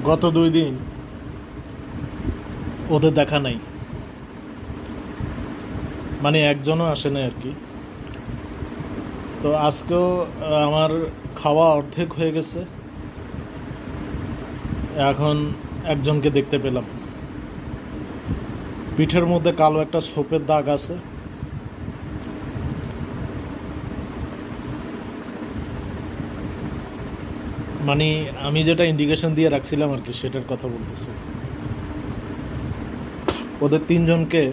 গত 2 দিন ওদের দেখা নাই, মানে একজনও আসে নাই আর কি। তো আজকেও আমার খাওয়া অর্ধেক হয়ে গেছে, এখন একজনকে দেখতে পেলাম। পিঠের মধ্যে কালো একটা ছোপের দাগ আছে। মানে আমি যেটা ইন্ডিকেশন দিয়ে রাখছিলাম আর কি, সেটার কথা বলতেছি। ওদের 3জনকে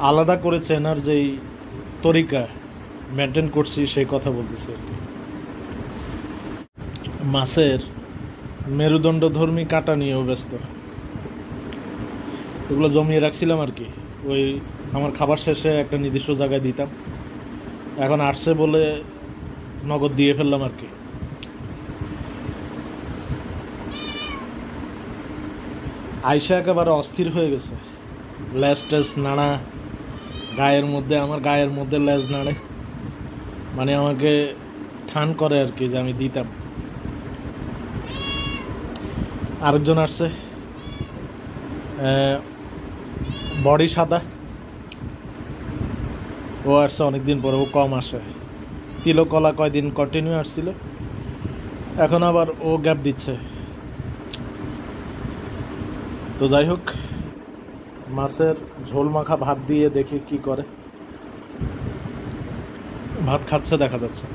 আলাদা করে চেনার যেই তরিকা মেনটেন করছি সেই কথা বলতেছি আর কি। মাছের মেরুদণ্ডধর্মী কাঁটা নিয়েও ব্যস্ত, এগুলো জমিয়ে রাখছিলাম আর কি। ওই আমার খাবার শেষে একটা নির্দিষ্ট জায়গায় দিতাম, এখন আসছে বলে নগদ দিয়ে ফেললাম আর কি। আয়সা একেবারে অস্থির হয়ে গেছে, লেজ টেজ নাড়া, আমার গায়ের মধ্যে লেজ নাড়ে, মানে আমাকে ঠান করে আর কি যে আমি দিতাম। আরেকজন আসছে, বডি সাদা, ও আসছে অনেকদিন পরে, ও কম আসে। তিলকলা কয়দিন কন্টিনিউ আসছিল, এখন আবার ও গ্যাপ দিচ্ছে। তো যাই হোক, মাছের ঝোল মাখা ভাত দিয়ে দেখি কি করে। ভাত খাচ্ছে দেখা যাচ্ছে।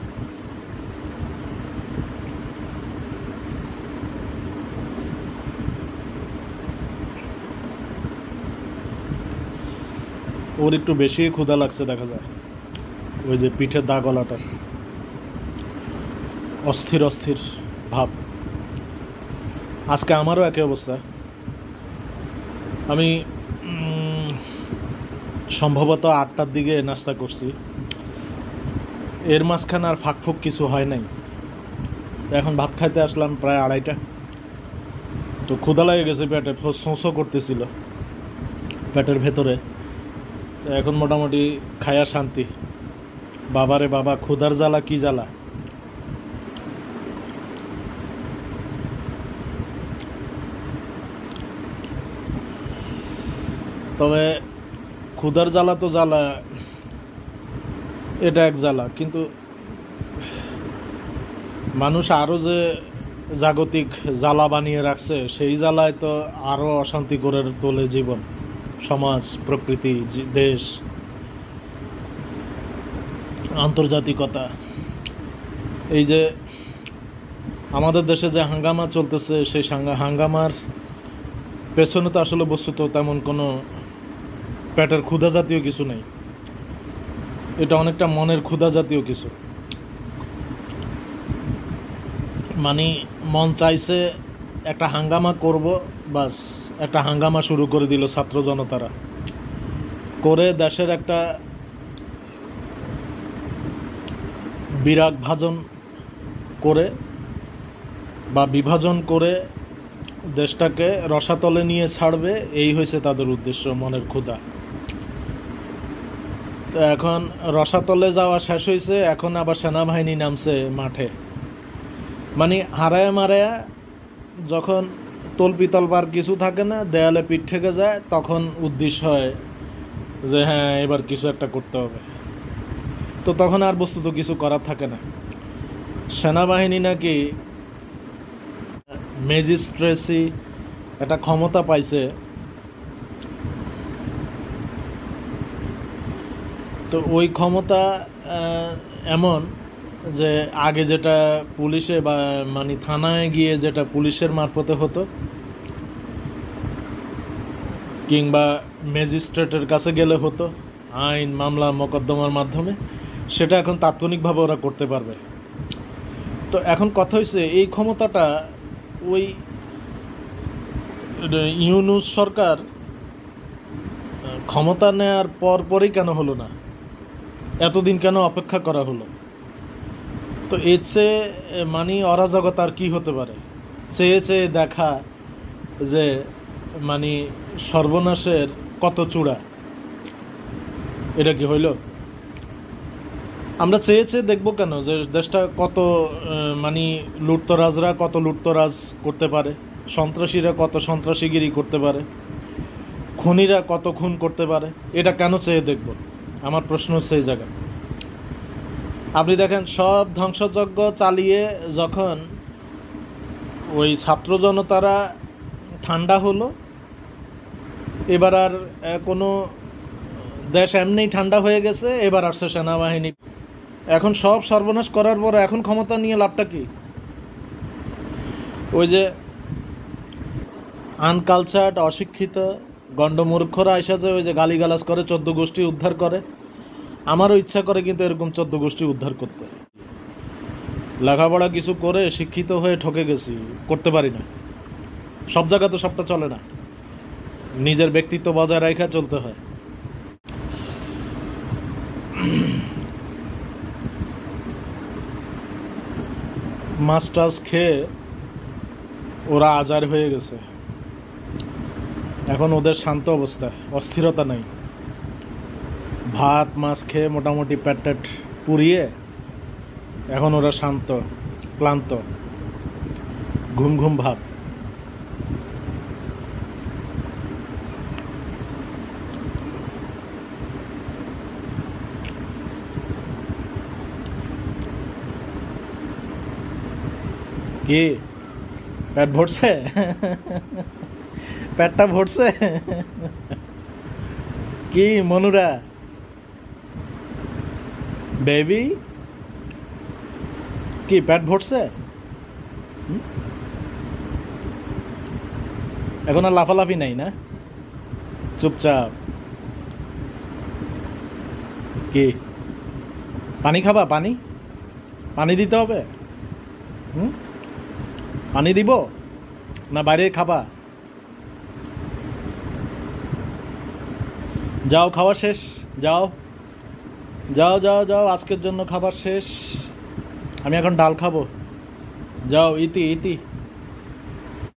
ওর একটু বেশি ক্ষুধা লাগছে দেখা যায়, ওই যে পিঠের দাগলাটার অস্থির অস্থির ভাব। আজকে আমারও একই অবস্থা। আমি সম্ভবত 8টার দিকে নাস্তা করছি, এর মাঝখানে আর ফাঁকফুক কিছু হয় নাই। তো এখন ভাত খাইতে আসলাম প্রায় 2:30। তো ক্ষুধা লাগে গেছে, পেটে শোঁসো করতেছিল পেটের ভেতরে। তো এখন মোটামুটি খায়া শান্তি। বাবারে বাবা, ক্ষুধার জ্বালা কি জ্বালা! তবে ক্ষুধার জ্বালা তো জ্বালা, এটা এক জ্বালা, কিন্তু মানুষ আরও যে জাগতিক জ্বালা বানিয়ে রাখছে, সেই জ্বালায় তো আরও অশান্তি করে তোলে জীবন, সমাজ, প্রকৃতি, দেশ, আন্তর্জাতিকতা। এই যে আমাদের দেশে যে হাঙ্গামা চলতেছে, সেই হাঙ্গামার পেছনে তো আসলে বস্তুত তেমন কোনো পেটের ক্ষুধা জাতীয় কিছু নেই, এটা অনেকটা মনের ক্ষুধা জাতীয় কিছু। মানে মন চাইছে একটা হাঙ্গামা করব, বাস একটা হাঙ্গামা শুরু করে দিল ছাত্র জনতারা, করে দেশের একটা বিরাগ ভাজন করে বা বিভাজন করে দেশটাকে রসাতলে নিয়ে ছাড়বে, এই হয়েছে তাদের উদ্দেশ্য, মনের ক্ষুধা। তো এখন রসাতলে যাওয়া শেষ হয়েছে, এখন আবার সেনাবাহিনী নামছে মাঠে। মানে হারায়া মারায়া যখন তলপিতলবার কিছু থাকে না, দেয়ালে পিঠ ঠেকে যায়, তখন উদ্দেশ্য হয় যে হ্যাঁ এবার কিছু একটা করতে হবে। তো তখন আর বস্তুত কিছু করার থাকে না। সেনাবাহিনী নাকি ম্যাজিস্ট্রেসি একটা ক্ষমতা পাইছে, তো ওই ক্ষমতা এমন যে আগে যেটা পুলিশে বা মানে থানায় গিয়ে যেটা পুলিশের মারফতে হতো কিংবা ম্যাজিস্ট্রেটের কাছে গেলে হতো আইন মামলা মোকদ্দমার মাধ্যমে, সেটা এখন তাৎক্ষণিকভাবে ওরা করতে পারবে। তো এখন কথা হয়েছে, এই ক্ষমতাটা ওই ইউনূস সরকার ক্ষমতা নেওয়ার পরই কেন হলো না, এতদিন কেন অপেক্ষা করা হলো? তো এর চেয়ে মানে অরাজকতা আর কি হতে পারে? চেয়ে চেয়ে দেখা যে মানে সর্বনাশের কত চূড়া, এটা কি হইল? আমরা চেয়ে চেয়ে দেখবো কেন যে দেশটা কত মানে লুটতরাজরা কত লুটতরাজ করতে পারে, সন্ত্রাসীরা কত সন্ত্রাসীগিরি করতে পারে, খুনিরা কত খুন করতে পারে, এটা কেন চেয়ে দেখব? আমার প্রশ্ন হচ্ছে এই জায়গায়। আপনি দেখেন সব ধ্বংসযজ্ঞ চালিয়ে যখন ওই ছাত্র জনতারা ঠান্ডা হলো, এবার আর কোনো দেশ এমনিই ঠান্ডা হয়ে গেছে, এবার আসছে সেনাবাহিনী। এখন সব সর্বনাশ করার পর এখন ক্ষমতা নিয়ে লাভটা কি? ওই যে আনকালচার্ড, অশিক্ষিত গণ্ডমূর্খরা এসে যে ওই যে গালিগালাজ করে 14 গোষ্ঠী উদ্ধার করে, আমারও ইচ্ছা করে কিন্তু এরকম 14 গোষ্ঠী উদ্ধার করতে। লেখাপড়া কিছু করে শিক্ষিত হয়ে ঠকে গেছি, করতে পারি না। সব জায়গা তো সবটা চলে না, নিজের ব্যক্তিত্ব বজায় রাখা চলতে হয়। মাছ টাছ খেয়ে ওরা আজার হয়ে গেছে, এখন ওদের শান্ত অবস্থা, অস্থিরতা নাই। ভাত মাছ খেয়ে মোটামুটি পেট টেট পুড়িয়ে এখন ওরা শান্ত, ক্লান্ত, ঘুম ঘুম ভাব। কি পেট ভরছে? পেটটা ভরছে কি মনুরা? বেবি কি পেট ভরছে? এখন আর লাফালাফি নাই না, চুপচাপ। কি পানি খাবা? পানি পানি দিতে হবে? পানি দিব না বাইরে খাবা? যাও, খাওয়া শেষ, যাও যাও যাও যাও, আজকের জন্য খাবার শেষ। আমি এখন ডাল খাবো, যাও। ইতি ইতি।